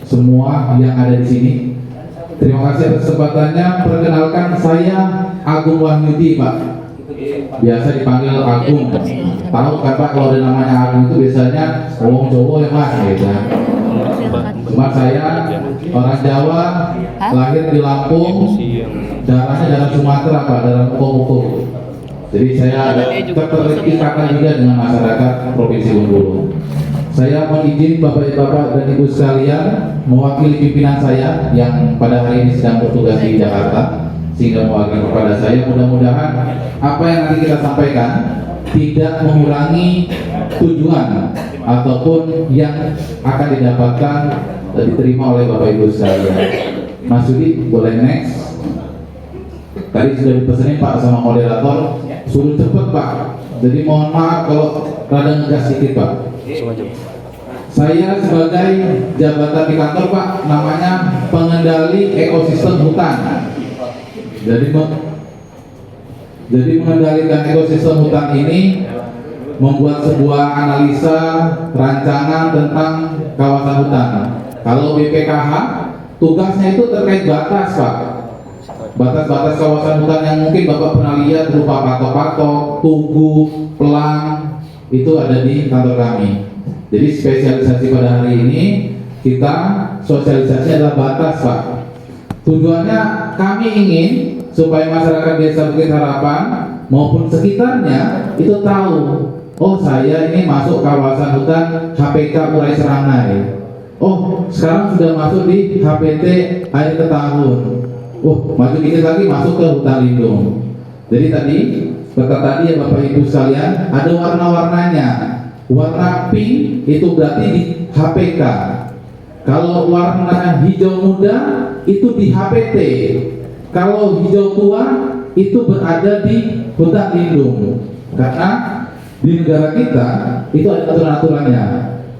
semua yang ada di sini. Terima kasih atas kesempatannya. Perkenalkan, saya Agung Wahyudi, Pak. Biasa dipanggil Agung. Tahu kan Pak, kalau ada namanya Agung itu biasanya ngomong cowok ya Mas, gitu. Cuma saya orang Jawa, lahir di Lampung, darahnya darah Sumatera Pak, darah Muko-Muko. Jadi saya ada keterikatan juga dengan masyarakat Provinsi Bengkulu. Saya izin Bapak-Bapak dan Ibu sekalian mewakili pimpinan saya yang pada hari ini sedang bertugas di Jakarta, sehingga mewakili kepada saya. Mudah-mudahan apa yang nanti kita sampaikan tidak mengurangi tujuan ataupun yang akan didapatkan dan diterima oleh Bapak Ibu sekalian. Mas Yudi, boleh next. Tadi sudah dipesanin Pak sama moderator, suruh cepet Pak. Jadi mohon maaf kalau rada ngegas sedikit Pak. Saya sebagai jabatan di kantor Pak, namanya pengendali ekosistem hutan. Jadi mengendalikan ekosistem hutan ini membuat sebuah analisa rancangan tentang kawasan hutan. Kalau BPKH tugasnya itu terkait batas Pak. Batas-batas kawasan hutan yang mungkin Bapak pernah lihat berupa patok-patok, tugu, pelang, itu ada di kantor kami. Jadi spesialisasi pada hari ini kita sosialisasi adalah batas Pak. Tujuannya kami ingin supaya masyarakat Desa Bukit Harapan maupun sekitarnya itu tahu, oh saya ini masuk kawasan hutan HPK Urai Serangai. Oh sekarang sudah masuk di HPT Air Ketahun. Oh maju dikit lagi masuk ke hutan lindung. Jadi tadi ya Bapak Ibu sekalian, ada warna-warnanya. Warna pink itu berarti di HPK. Kalau warna hijau muda itu di HPT. Kalau hijau tua itu berada di hutan lindung. Karena di negara kita itu ada aturan-aturannya.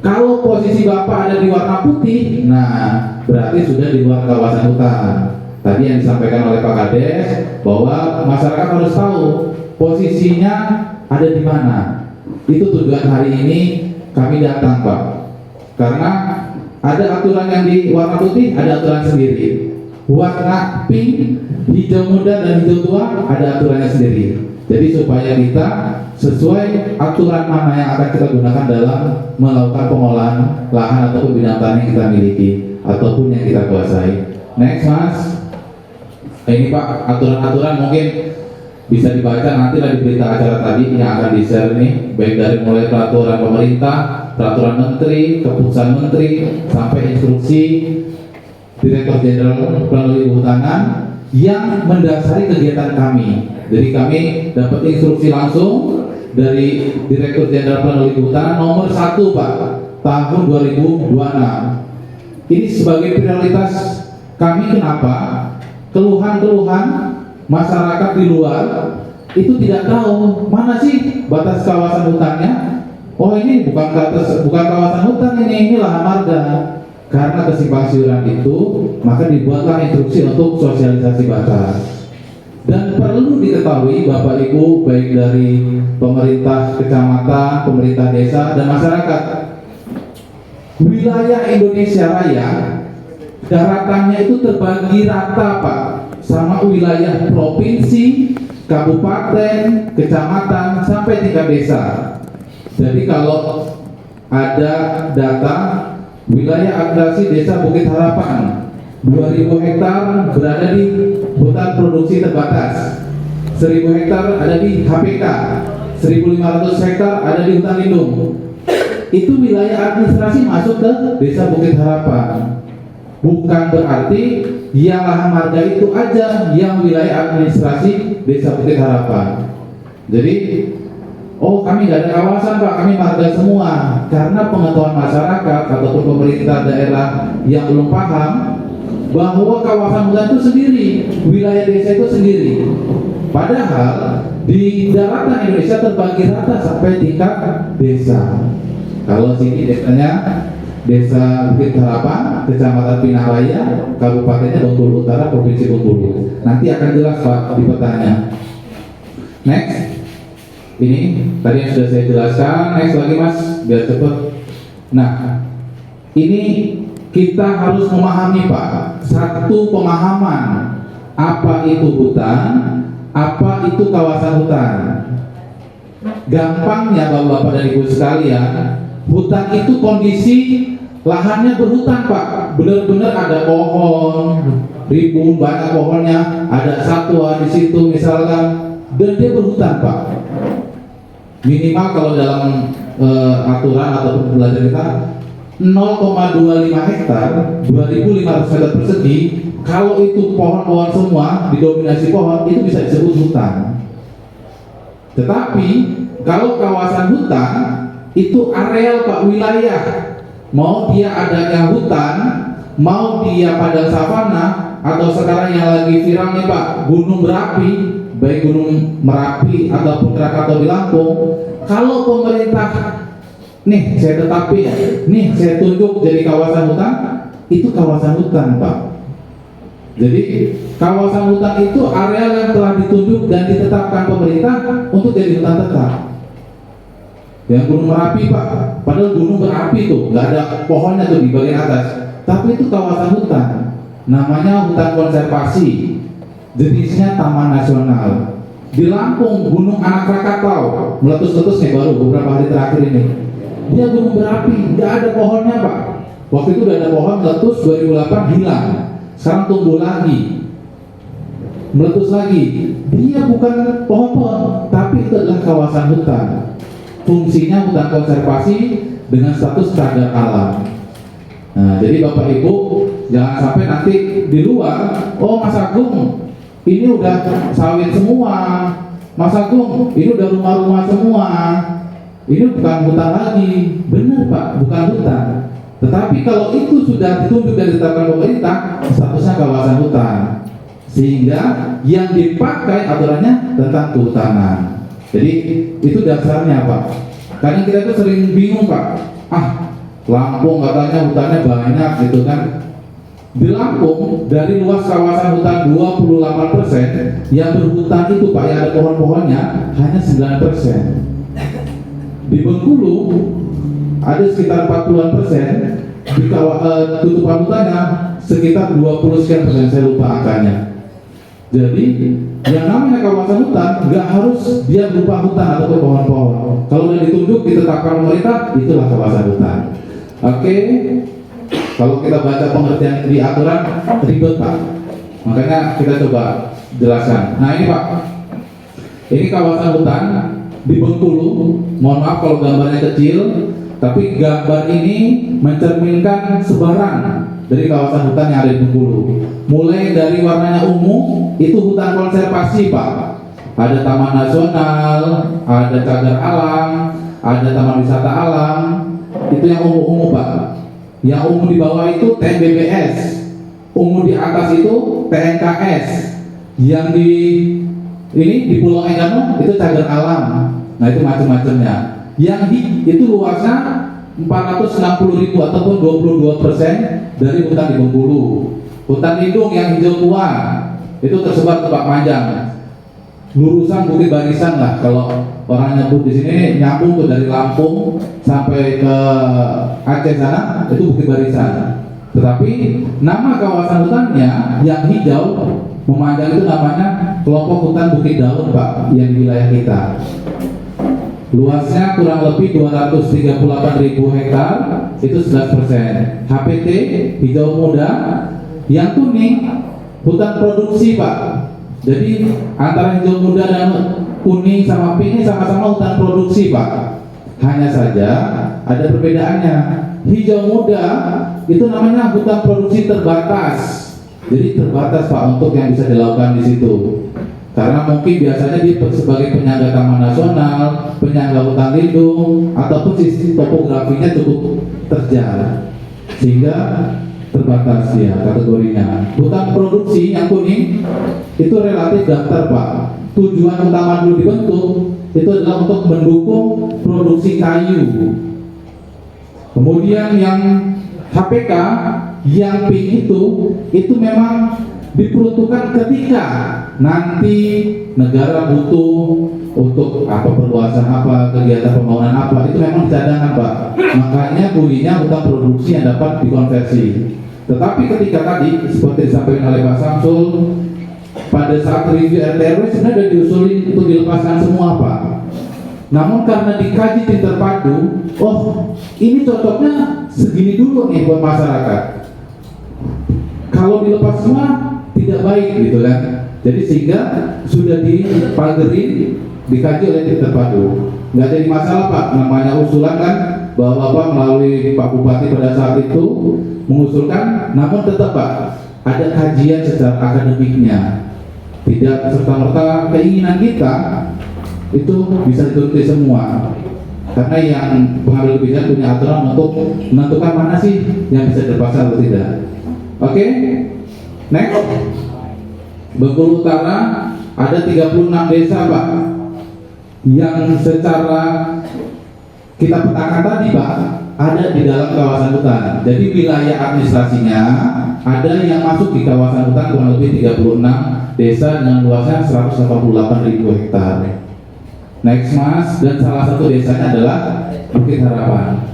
Kalau posisi Bapak ada di warna putih, nah berarti sudah di luar kawasan hutan. Tadi yang disampaikan oleh Pak Kades bahwa masyarakat harus tahu posisinya ada di mana. Itu tujuan hari ini kami datang Pak. Karena ada aturan yang di warna putih, ada aturan sendiri. Warna pink, hijau muda dan hijau tua ada aturannya sendiri. Jadi supaya kita sesuai aturan mana yang akan kita gunakan dalam melakukan pengolahan lahan ataupun bidang tanah yang kita miliki ataupun yang kita kuasai. Next Mas. Ini Pak, aturan-aturan mungkin bisa dibaca nanti di berita acara tadi yang akan di-share nih, baik dari mulai peraturan pemerintah, peraturan menteri, keputusan menteri, sampai instruksi Direktur Jenderal Pengelolaan Kehutanan yang mendasari kegiatan kami. Jadi kami dapat instruksi langsung dari Direktur Jenderal Pengelolaan Kehutanan nomor 1 Pak, tahun 2026. Ini sebagai prioritas kami. Kenapa? Keluhan-keluhan masyarakat di luar itu tidak tahu mana sih batas kawasan hutannya. Oh ini bukan kawasan hutan, ini lahan marga. Karena kesimpang siuran itu, maka dibuatlah instruksi untuk sosialisasi batas. Dan perlu diketahui Bapak Ibu, baik dari pemerintah kecamatan, pemerintah desa, dan masyarakat, wilayah Indonesia Raya daratannya itu terbagi rata Pak, sama wilayah provinsi, kabupaten, kecamatan, sampai tingkat desa. Jadi kalau ada data wilayah administrasi Desa Bukit Harapan 2000 hektar berada di hutan produksi terbatas, 1000 hektar ada di HPK, 1500 hektar ada di hutan lindung. Itu wilayah administrasi masuk ke Desa Bukit Harapan. Bukan berarti yang lahan marga itu aja yang wilayah administrasi Desa Bukit Harapan. Jadi oh kami nggak ada kawasan Pak, kami marga semua. Karena pengetahuan masyarakat ataupun pemerintah daerah yang belum paham bahwa kawasan hutan itu sendiri, wilayah desa itu sendiri. Padahal di daratan Indonesia terbagi rata sampai tingkat desa. Kalau sini desanya Desa Bukit Harapan, Kecamatan Pinaraya, Kabupatennya Bengkulu Utara, Provinsi Bengkulu. Nanti akan jelas Pak di petanya. Next. Ini tadi yang sudah saya jelaskan. Next lagi Mas, biar cepat. Nah, ini kita harus memahami Pak, satu pemahaman apa itu hutan, apa itu kawasan hutan. Gampangnya Bapak-bapak dan Ibu sekalian, hutan itu kondisi lahannya berhutan Pak, benar-benar ada pohon, ribuan banyak pohonnya, ada satwa di situ misalkan, dan dia berhutan Pak. Minimal kalau dalam aturan atau pembelajaran kita 0,25 hektar, 2.500 meter persegi. Kalau itu pohon-pohon semua, didominasi pohon, itu bisa disebut hutan. Tetapi kalau kawasan hutan itu areal Pak, wilayah, mau dia adanya hutan, mau dia padang savana, atau sekarang yang lagi viral nih Pak, gunung berapi, baik gunung Merapi ataupun Krakatau di Lampung. Kalau pemerintah nih saya tetapi nih saya tunjuk jadi kawasan hutan, itu kawasan hutan Pak. Jadi kawasan hutan itu area yang telah ditunjuk dan ditetapkan pemerintah untuk jadi hutan tetap. Yang gunung Merapi Pak, padahal gunung berapi tuh, nggak ada pohonnya tuh di bagian atas, tapi itu kawasan hutan, namanya hutan konservasi, jenisnya taman nasional. Di Lampung gunung Anak Krakatau meletus-letus nih baru beberapa hari terakhir ini, dia gunung berapi, nggak ada pohonnya Pak. Waktu itu udah ada pohon meletus 2008 hilang, sekarang tumbuh lagi, meletus lagi. Dia bukan pohon-pohon, tapi itu adalah kawasan hutan. Fungsinya hutan konservasi dengan status cagar alam. Nah, jadi Bapak Ibu jangan sampai nanti di luar, oh Mas Agung ini udah sawit semua, Mas Agung ini udah rumah-rumah semua, ini bukan hutan lagi. Benar Pak, bukan hutan. Tetapi kalau itu sudah ditunjuk dan ditetapkan pemerintah, statusnya kawasan hutan, sehingga yang dipakai aturannya tentang kehutanan. Jadi itu dasarnya Pak. Karena kita tuh sering bingung Pak. Lampung katanya hutannya banyak gitu kan. Di Lampung dari luas kawasan hutan 28%, yang berhutan itu Pak, yang ada pohon-pohonnya hanya 9%. Di Bengkulu ada sekitar 40%, di tutupan hutannya sekitar 20 sekian persen, saya lupa angkanya. Jadi yang namanya kawasan hutan nggak harus dia berupa hutan atau pohon-pohon. Kalau sudah ditunjuk ditetapkan pemerintah, itulah kawasan hutan. Oke. Kalau kita baca pengertian di aturan ribet Pak, makanya kita coba jelaskan. Nah ini Pak, ini kawasan hutan di Bengkulu. Mohon maaf kalau gambarnya kecil, tapi gambar ini mencerminkan sebaran dari kawasan hutan yang ada di Bengkulu. Mulai dari warnanya ungu, itu hutan konservasi Pak. Ada taman nasional, ada cagar alam, ada taman wisata alam. Itu yang ungu-ungu Pak. Yang ungu di bawah itu TNBBS, ungu di atas itu TNKS. Yang di Pulau Enggano itu cagar alam. Nah itu macam-macamnya. Yang itu luasnya 460.000 ataupun 22% dari hutan di Bengkulu. Hutan lindung yang hijau tua itu tersebar tempat panjang, lurusan Bukit Barisan lah kalau orang nyebut di sini, nyambung tuh dari Lampung sampai ke Aceh sana itu Bukit Barisan. Tetapi nama kawasan hutannya yang hijau memanjang itu namanya kelompok hutan Bukit Daun Pak, yang di wilayah kita. Luasnya kurang lebih 238.000 hektar, itu 11%. HPT hijau muda. Yang kuning hutan produksi Pak. Jadi antara hijau muda dan kuning sama pink ini sama-sama hutan produksi Pak. Hanya saja ada perbedaannya. Hijau muda itu namanya hutan produksi terbatas. Jadi terbatas Pak untuk yang bisa dilakukan di situ. Karena mungkin biasanya dia sebagai penyangga taman nasional, penyangga hutan lindung, ataupun sisi topografinya cukup terjal, sehingga terbatas ya kategorinya. Hutan produksi yang kuning itu relatif daftar Pak. Tujuan utama dulu dibentuk itu adalah untuk mendukung produksi kayu. Kemudian yang HPK yang pink itu memang diperuntukkan ketika nanti negara butuh untuk apa perluasan apa, kegiatan pembangunan apa, itu memang cadangan Pak. Makanya bunyinya hutang produksi yang dapat dikonversi. Tetapi ketika tadi seperti disampaikan oleh Pak Samsul, pada saat review RT/RW sebenarnya sudah diusulin untuk dilepaskan semua Pak. Namun karena dikaji tim terpadu, oh ini cocoknya segini dulu nih buat masyarakat. Kalau dilepas semua tidak baik gitu kan. Jadi sehingga sudah dipagerin, dikaji oleh tim terpadu. Nggak jadi masalah Pak, namanya usulan kan bahwa Bapak melalui Pak Bupati pada saat itu mengusulkan, namun tetap Pak ada kajian secara akademiknya. Tidak serta-merta keinginan kita itu bisa dituruti semua. Karena yang pengambil kebijakan punya aturan untuk menentukan mana sih yang bisa dilepaskan atau tidak. Oke, next. Bengkulu Utara ada 36 desa Pak yang secara kita petakan tadi Pak ada di dalam kawasan hutan. Jadi wilayah administrasinya ada yang masuk di kawasan hutan kurang lebih 36 desa dengan luasnya 188.000 hektar. Next Mas, dan salah satu desanya adalah Bukit Harapan.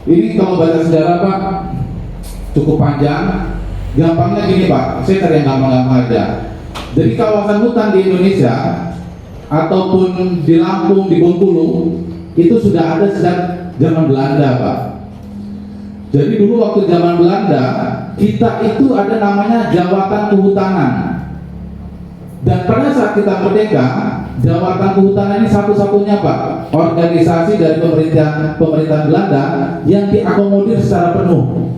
Ini kalau baca sejarah Pak cukup panjang. Gampangnya gini Pak, saya cari yang gampang-gampang aja. Jadi kawasan hutan di Indonesia ataupun di Lampung, di Bengkulu itu sudah ada sejak zaman Belanda Pak. Jadi dulu waktu zaman Belanda kita itu ada namanya Jawatan Kehutanan. Dan pada saat kita merdeka, Jawatan Kehutanan ini satu-satunya Pak organisasi dari pemerintahan Belanda yang diakomodir secara penuh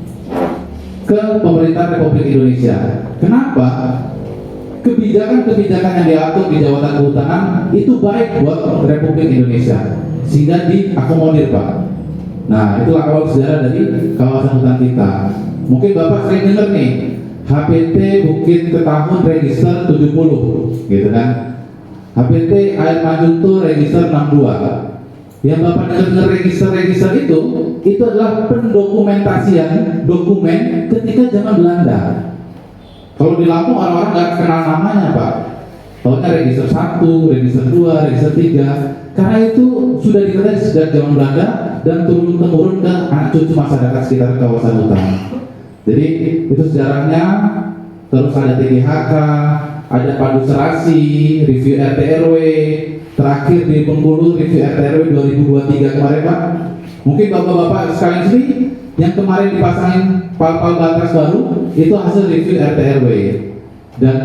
ke pemerintah Republik Indonesia. Kenapa? Kebijakan-kebijakan yang diatur di Jawatan Kehutanan itu baik buat Republik Indonesia sehingga diakomodir Pak. Nah itulah awal sejarah dari kawasan hutan kita. Mungkin Bapak sering dengar nih HPT Bukit Ketahun Register 70 gitu kan. HPT Air Majunto Register 62. Yang Bapak dengar register-register itu adalah pendokumentasian dokumen ketika zaman Belanda. Kalau di Lampung orang-orang nggak kenal namanya Pak. Tahunya register 1, register 2, register 3. Karena itu sudah diketahui sejak zaman Belanda dan turun-temurun ke anak cucu masyarakat sekitar kawasan hutan. Jadi itu sejarahnya. Terus ada TGHK, ada Padu Serasi, review RT/RW. Terakhir di Bengkulu review RT/RW 2023 kemarin Pak. Mungkin bapak-bapak sekalian sini yang kemarin dipasangin pal-pal batas baru itu hasil review RT/RW. Dan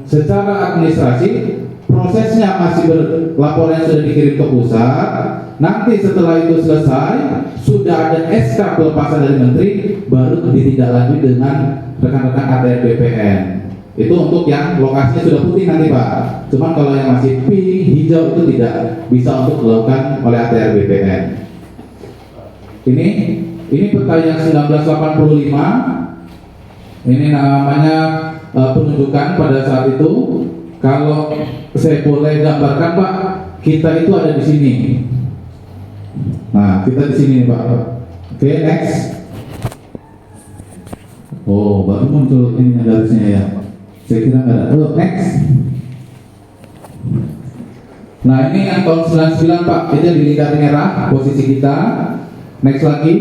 secara administrasi prosesnya masih laporan sudah dikirim ke pusat. Nanti setelah itu selesai sudah ada SK pelepasan dari menteri, baru ditindaklanjuti dengan rekan-rekan ATR BPN. Itu untuk yang lokasinya sudah putih nanti Pak. Cuman kalau yang masih pink, hijau itu tidak bisa untuk dilakukan oleh ATR BPN. Ini peta yang 1985. Ini namanya penunjukan pada saat itu. Kalau saya boleh gambarkan Pak, kita itu ada di sini. Nah, kita di sini Pak. Oke, next. Oh, baru muncul ini garisnya ya. Saya kira nggak ada. Next. Nah ini yang tahun 99 Pak, itu di lingkar merah posisi kita. Next lagi.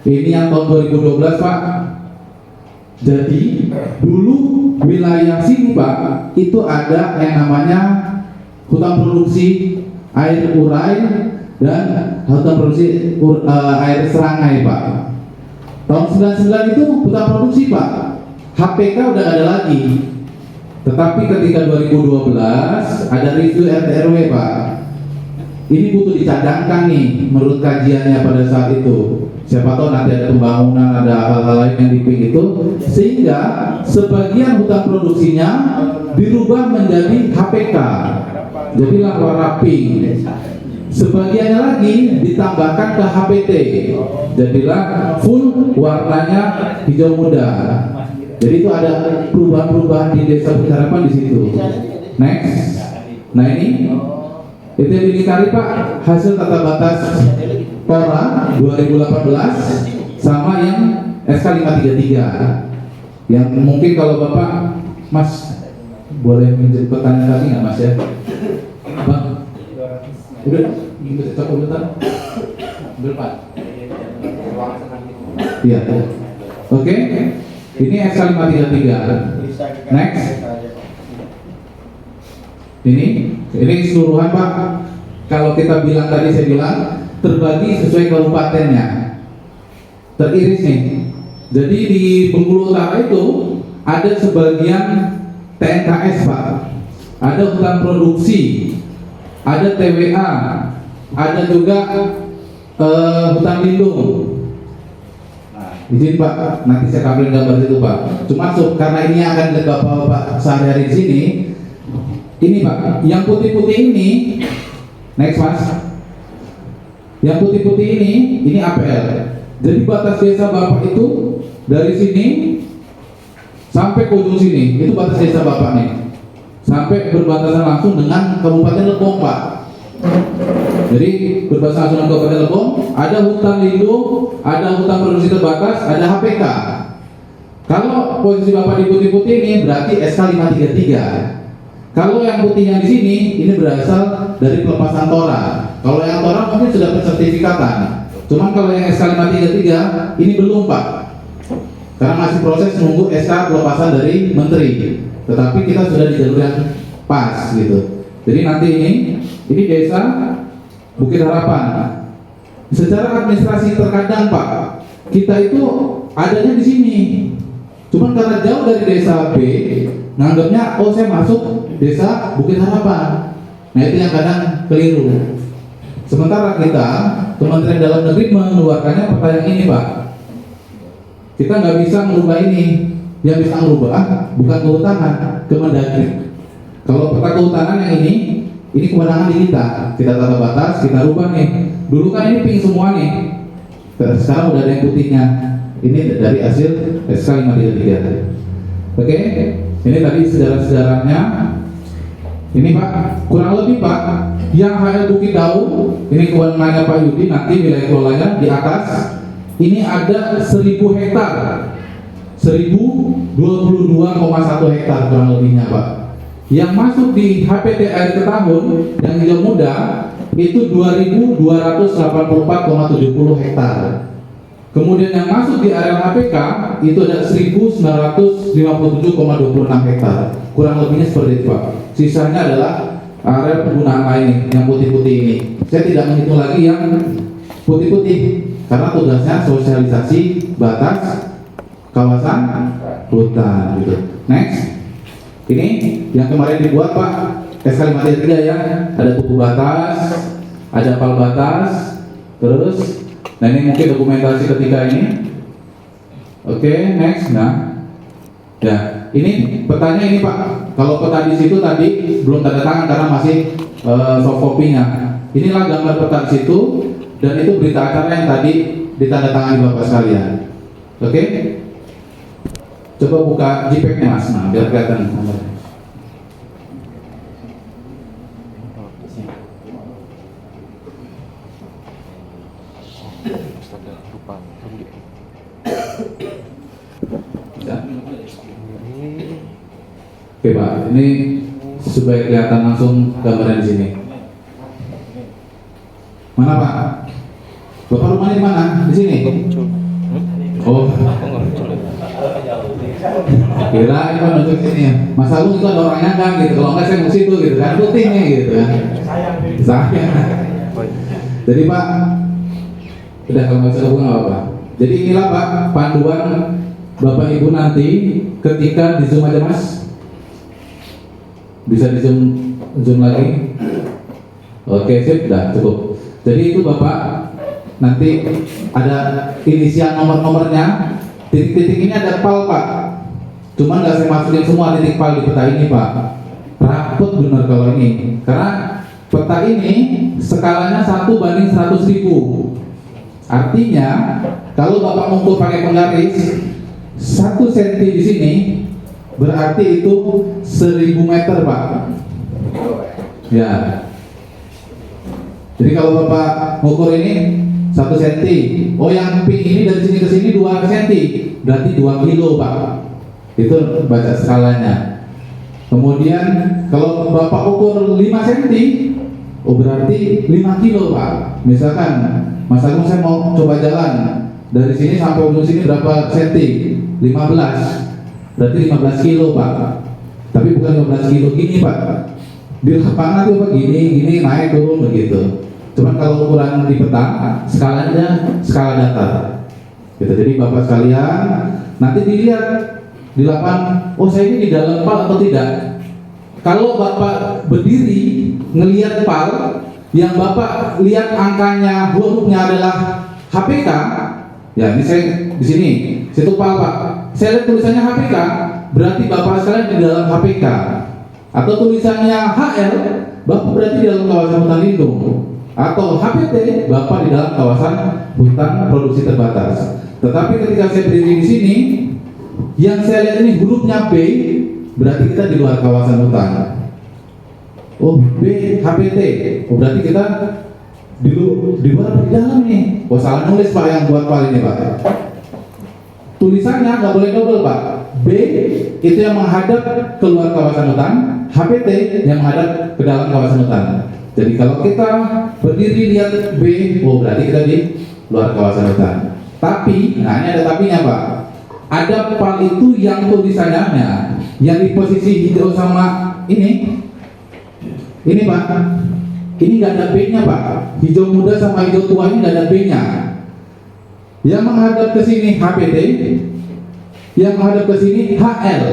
Ini yang tahun 2012 Pak. Jadi dulu wilayah sini Pak itu ada yang namanya hutan produksi air urai dan hutan produksi air serangai Pak. Tahun 99 itu hutan produksi Pak. HPK udah ada lagi. Tetapi ketika 2012 ada review RT/RW Pak. Ini butuh dicadangkan nih menurut kajiannya pada saat itu. Siapa tahu nanti ada pembangunan, ada hal-hal lain yang diping itu, sehingga sebagian hutan produksinya dirubah menjadi HPK. Jadilah warna pink. Sebagiannya lagi ditambahkan ke HPT. Jadilah full warnanya hijau muda. Jadi itu ada perubahan-perubahan di Desa Bukit Harapan di situ. Next. Nah ini itu yang dilingkari Pak hasil tata batas Pora 2018 sama yang SK 533. Yang mungkin kalau Bapak Mas boleh minjem pertanyaan tadi nggak Mas ya? Udah, ini cocok udah berapa? Iya. Oke. Ini SK533. Next. Ini keseluruhan Pak. Kalau kita bilang tadi saya bilang terbagi sesuai kabupatennya. Teriris nih. Jadi di Bengkulu Utara itu ada sebagian TNKS Pak. Ada hutan produksi, ada TWA, ada juga hutan lindung. Izin Pak, nanti saya tampilkan gambar itu Pak. Cuma karena ini akan Bapak sehari-hari di sini, ini Pak, yang putih-putih ini, next Mas, yang putih-putih ini APL. Jadi batas desa Bapak itu dari sini sampai ke ujung sini, itu batas desa Bapak nih, sampai berbatasan langsung dengan Kabupaten Lebong Pak. Jadi berbatasan langsung dengan Kabupaten Lebong, ada hutan lindung, ada hutan produksi terbatas, ada HPK. Kalau posisi Bapak di putih-putih ini berarti SK533. Kalau yang putihnya di sini, ini berasal dari pelepasan tora. Kalau yang tora mungkin sudah pensertifikatan. Cuman kalau yang SK533 ini belum Pak, karena masih proses menunggu SK pelepasan dari Menteri. Tetapi kita sudah di jalur yang pas gitu. Jadi nanti ini desa Bukit Harapan. Secara administrasi terkadang Pak, kita itu adanya di sini. Cuman karena jauh dari desa B, nganggapnya oh saya masuk desa Bukit Harapan. Nah itu yang kadang keliru. Sementara kita Kementerian Dalam Negeri mengeluarkannya peta yang ini Pak. Kita nggak bisa merubah ini. Yang bisa merubah bukan kehutanan, Kemendagri. Kalau peta kehutanan yang ini kewenangan di kita. Kita tata batas, kita rubah nih. Dulu kan ini pink semua nih. Sekarang udah ada yang putihnya. Ini dari hasil SK533. Oke, ini tadi sejarah-sejarahnya. Ini Pak, kurang lebih Pak, yang HL Bukit Daun, ini kewenangannya Pak Yudi, nanti wilayah kelolanya di atas. Ini ada 1000 hektar, 1022,1 hektar kurang lebihnya Pak. Yang masuk di HPT air setahun yang hijau muda itu 2284,70 hektar. Kemudian yang masuk di area HPK itu ada 1957,26 hektar. Kurang lebihnya seperti itu Pak. Sisanya adalah area penggunaan lain yang putih-putih ini. Saya tidak menghitung lagi yang putih-putih karena tugasnya sosialisasi batas kawasan hutan gitu. Next. Ini yang kemarin dibuat Pak, SK533 ya, ada buku batas, ada pal batas, terus, nah ini mungkin dokumentasi ketika ini. Oke, next, nah, ya, ini petanya ini Pak. Kalau peta di situ tadi belum tanda tangan karena masih soft copy-nya. Inilah gambar peta di situ dan itu berita acara yang tadi ditandatangani Bapak sekalian. Oke? Coba buka JPEG-nya Mas, nah biar kelihatan gambarnya. Oke Pak, ini supaya kelihatan langsung gambarnya di sini. Mana Pak? Bapak rumahnya di mana? Di sini? Oh. Kira ini kan untuk sini ya. Mas Agung itu ada orangnya kan gitu. Kalau enggak saya mau situ gitu kan, putihnya gitu kan. Sayang. Jadi Pak, udah kalau nggak bisa hubungan nggak apa-apa. Jadi inilah Pak panduan Bapak Ibu nanti ketika di Zoom aja Mas. Bisa di zoom lagi. Oke sip, udah cukup. Jadi itu Bapak nanti ada inisial nomor-nomornya. Titik-titik ini ada pal Pak. Cuman nggak saya masukin semua titik pal di peta ini Pak. Rapet bener kalau ini. Karena peta ini skalanya 1/100.000. Artinya kalau Bapak mengukur pakai penggaris 1 cm di sini berarti itu 1000 meter Pak. Ya. Jadi kalau Bapak mengukur ini 1 cm. Oh yang pink ini dari sini ke sini 2 cm. Berarti 2 kilo Pak. Itu baca skalanya. Kemudian kalau Bapak ukur 5 cm Oh berarti 5 kilo Pak. Misalkan Mas Agung saya mau coba jalan dari sini sampai ujung sini berapa senti? 15. Berarti 15 kilo Pak. Tapi bukan 15 kilo gini Pak. Di lapangan tuh Pak gini naik turun begitu. Cuman kalau ukuran di peta skalanya skala datar. Gitu. Jadi Bapak sekalian nanti dilihat di lapangan, oh saya ini di dalam pal atau tidak. Kalau Bapak berdiri ngelihat pal yang Bapak lihat angkanya hurufnya adalah HPK, ya ini saya di sini, situ pal Pak. Saya lihat tulisannya HPK, berarti Bapak sekalian di dalam HPK. Atau tulisannya HL, Bapak berarti di dalam kawasan hutan lindung. Atau HPT, Bapak di dalam kawasan hutan produksi terbatas. Tetapi ketika saya berdiri di sini, yang saya lihat ini hurufnya B, berarti kita di luar kawasan hutan. Oh B HPT, oh berarti kita di luar atau di dalam nih. Oh salah nulis Pak yang buat file ini Pak. Tulisannya nggak boleh double Pak. B itu yang menghadap keluar kawasan hutan, HPT yang menghadap ke dalam kawasan hutan. Jadi kalau kita berdiri lihat B, oh berarti kita di luar kawasan hutan. Tapi, nah ini ada tapinya Pak. Ada pal itu yang tulisannya yang di posisi hijau sama ini Pak. Ini nggak ada B-nya Pak. Hijau muda sama hijau tua ini nggak ada B-nya. Yang menghadap ke sini HPT, yang menghadap ke sini HL.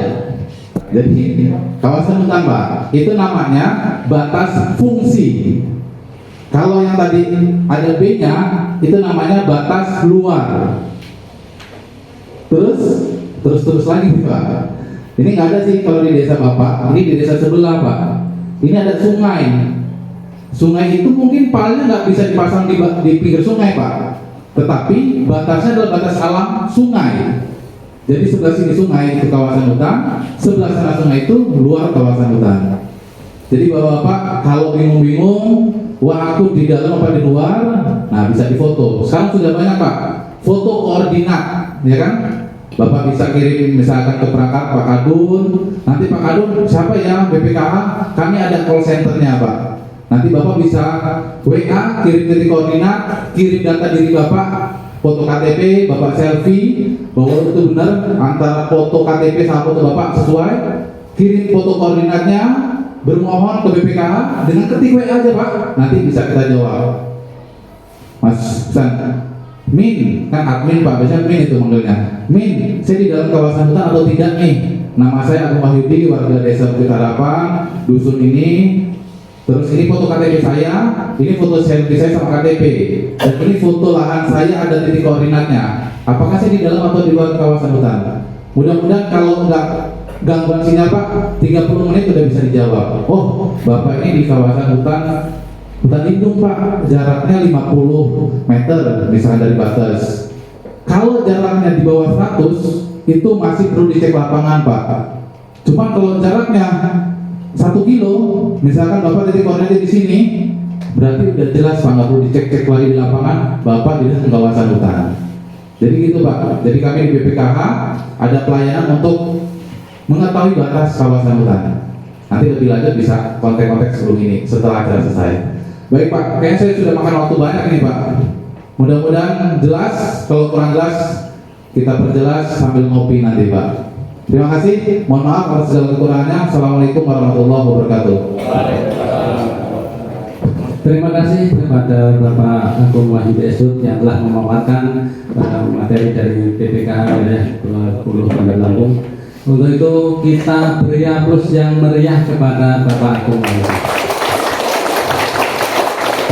Jadi kawasan hutan Pak, itu namanya batas fungsi. Kalau yang tadi ada B-nya, itu namanya batas luar. Terus lagi Pak. Ini nggak ada sih kalau di desa Bapak. Ini di desa sebelah Pak. Ini ada sungai. Sungai itu mungkin palnya nggak bisa dipasang di pinggir sungai Pak. Tetapi batasnya adalah batas alam sungai. Jadi sebelah sini sungai itu kawasan hutan, sebelah sana sungai itu luar kawasan hutan. Jadi bapak-bapak kalau bingung-bingung, wah aku di dalam apa di luar, nah bisa difoto. Sekarang sudah banyak Pak, foto koordinat, ya kan? Bapak bisa kirim misalkan ke perangkat Pak Kadun, nanti Pak Kadun siapa ya BPKH, kami ada call centernya Pak. Nanti Bapak bisa WA, kirim titik koordinat, kirim data diri Bapak, foto KTP, Bapak selfie, bahwa itu benar antara foto KTP sama foto Bapak sesuai, kirim foto koordinatnya, bermohon ke BPKH dengan ketik WA aja Pak, nanti bisa kita jawab. Mas San, Min, kan admin Pak, biasanya Min itu manggilnya. Min, saya di dalam kawasan hutan atau tidak nih? Nama saya Agung Wahyudi, warga desa Bukit Harapan, dusun ini. Terus ini foto KTP saya, ini foto selfie saya sama KTP, dan ini foto lahan saya ada titik koordinatnya. Apakah saya di dalam atau di luar kawasan hutan? Mudah-mudahan kalau nggak gangguan sinyal Pak, 30 menit sudah bisa dijawab. Oh, Bapak ini di kawasan hutan lindung Pak, jaraknya 50 meter misalnya dari batas. Kalau jaraknya di bawah 100, itu masih perlu dicek lapangan Pak. Cuma kalau jaraknya 1 kilo, misalkan Bapak titik koordinatnya di sini, berarti udah jelas Pak, nggak perlu dicek-cek lagi di lapangan, Bapak di dalam kawasan hutan. Jadi gitu Pak. Jadi kami di BPKH ada pelayanan untuk mengetahui batas kawasan hutan. Nanti lebih lanjut bisa kontak-kontak sebelum ini setelah acara selesai. Baik Pak, kayaknya saya sudah makan waktu banyak ini Pak. Mudah-mudahan jelas. Kalau kurang jelas kita perjelas sambil ngopi nanti Pak. Terima kasih, mohon maaf atas segala kekurangannya. Assalamualaikum warahmatullahi wabarakatuh. Terima kasih kepada Bapak Agung Wahyudi Esut yang telah memaparkan materi dari PPK wilayah 20 Bandar Lampung. Untuk itu kita beri aplaus yang meriah kepada Bapak Agung Wahyudi.